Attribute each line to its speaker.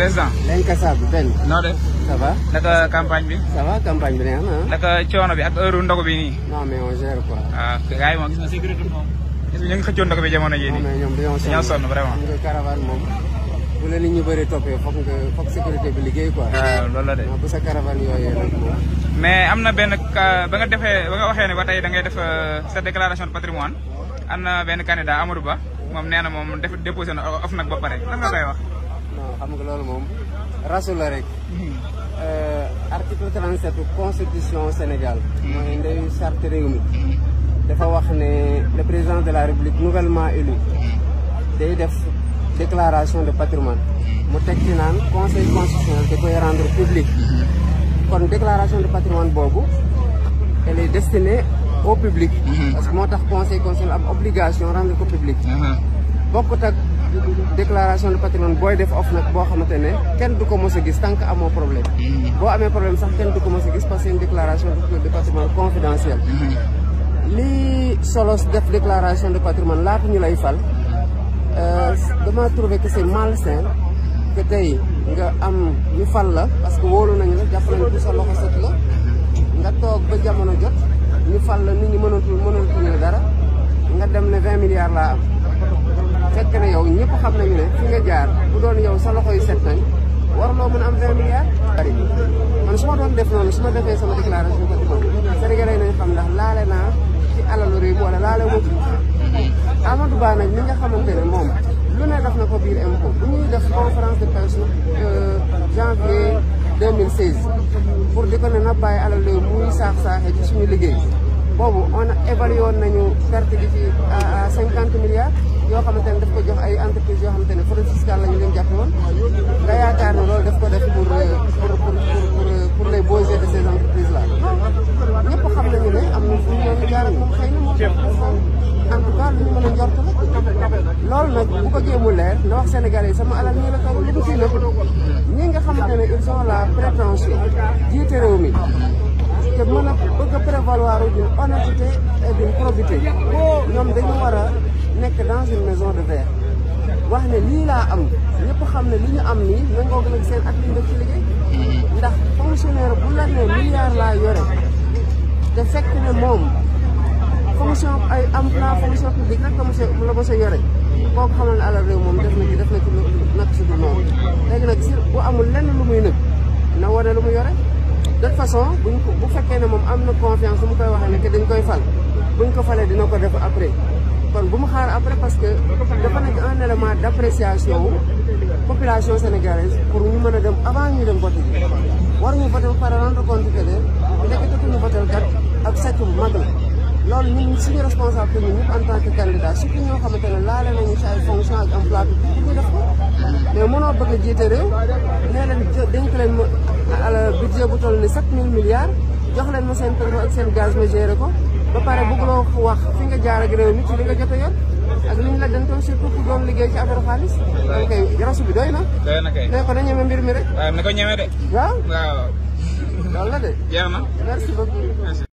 Speaker 1: président.
Speaker 2: l'incassable benn.
Speaker 1: noo def.
Speaker 2: ça va.
Speaker 1: naka campagne bi.
Speaker 2: ça va campagne bi neex na.
Speaker 1: naka coono bi ak heure ndogu bi nii.
Speaker 2: non mais on gère quoi.
Speaker 1: ah gars yi moom gis nga sécurité moom. gis nga ñu ngi xëccoon ndogu bi jamono jii nii.
Speaker 2: non mais ñoom
Speaker 1: dañoo sonn vraiment.
Speaker 2: nga caravane moom bu la nit ñu bëri toppee foog sécurité bi liggéey quoi.
Speaker 1: waaw loolu la de.
Speaker 2: bu sa caravane yooyee nag moom.
Speaker 1: mais am na benn ba nga waxee ne ba tey da ngay def sa déclaration de patrimoine am na benn candidat Amadou Ba moom nee na moom déposé na OFNAC ba pare lan nga koy wax.
Speaker 2: non xam nga loolu moom rasu la rek. article 37 constitution Sénégal. mooy ndeyu charte réew mi. dafa wax ne le président de la République nouvellement élu day def déclaration de patrimoine mu teg ci naan conseil constitutionnel da koy rendre public. kon déclaration de patrimoine boobu elle est destinée au public. parce que moo tax conseil constitutionnel am obligation rendre ko public. bokkut ak déclaration de patrimoine booy def OFNAC boo xamante ne kenn du ko mos a gis tant que amoo problème. boo amee problème sax kenn du ko mos a gis parce que c'est une déclaration de patrimoine confidentielle. lii solos def déclaration de patrimoine laata ñu lay fal dama trouvé que c'est malsain que tey nga am ñu fal la parce que wóolu nañu la jàpp nañu sa loxo set la nga toog ba jamono jot ñu fal la nit ñi mënatuñu dara nga dem ne 20 milliards laa am fekk ne yow ñëpp xam nañu ne fi nga jaar bu doon yow sa loxo yu set nañ warloo mën a am 20 milliards. man su ma doon def noonu su ma defee sama déclaration de patrimoine Sénégalais nañ xam ndax laale naa ci alalu réew wala laale moo ci Amadou Ba nag li nga xamante ne moom lu ne def na ko biir impôt bu ñuy def conférence de presse janvier 2016 pour di ko ne na bàyyi alal réew muy saax-saaxee ci suñu liggéey boobu on a évalué woon nañu perte gi ci à 50 milliards yoo xamante ne daf ko jox ay entreprises yoo xamante ne fraude fiscale la ñu leen jàppe woon nga yaakaar ne loolu daf ko def pour les beaux yeux de ces entreprises là ñëpp xam nañu ne am na fu ñu leen jaar ak moom xëy na moom en tout cas lu ñu mën a njort la loolu nag bu ko jéemu leer na wax Sénégalais yi sama alal ñii la toll lu ko fii nag ñi nga xamante ne ils ont la prétention jiite réew mi te mën a bëgg a prévaloir d'une honnêteté et d'une probité ñoom dañu war a nekk dans une maison de verre wax ne lii laa am ñëpp xam ne li ñu am nii nangoo gën a seen ak li ñu def ci liggéey ndax fonctionnaire bu la ne milliard laa yore te fekk ne moom fonction ay emploi fonction publique rek la mos a yore kooku xamal ne alal réew moom def na ci nag su dul noonu léegi nag si bu amul lenn lu muy nëb na wane lu mu yore de toute façon bu fekkee ne moom am na confiance bu mu koy waxee ne que dañ koy fal buñ ko falee dina ko def après kon bu mu xaar après parce que dafa nekk un élément d'appréciation population sénégalaise pour ñu mën a dem avant ñu dem voter ji war ñu voter par rendre compte que ne ndekete ku ñu voter kat ak sàcc bu mag la loolu ñun suñu responsable ñun ñëpp en tant que candidat surtout ñoo xamante ne laale nañu ci ay fonction ak emploi bi pour ñu def ko mais mënoo bëgg a jiite réew nee leen dénk leen ma budget bu toll ni 7000 milliards jox leen ma seen pétrole ak seen gaz ma géré ko ba pare bëgguloo wax fi nga jaar ak réew mi ci li nga jot a yor ak li ñu la dentoon surtout ku doon liggéey ci affaire xaalis donc kay rasu bi doy na.
Speaker 1: doy na kay
Speaker 2: ne ko na ñeme mbir mi rek.
Speaker 1: waaw na ko ñeme de.
Speaker 2: waaw
Speaker 1: waaw.
Speaker 2: loolu la de.
Speaker 1: jeex na.
Speaker 2: merci beaucoup.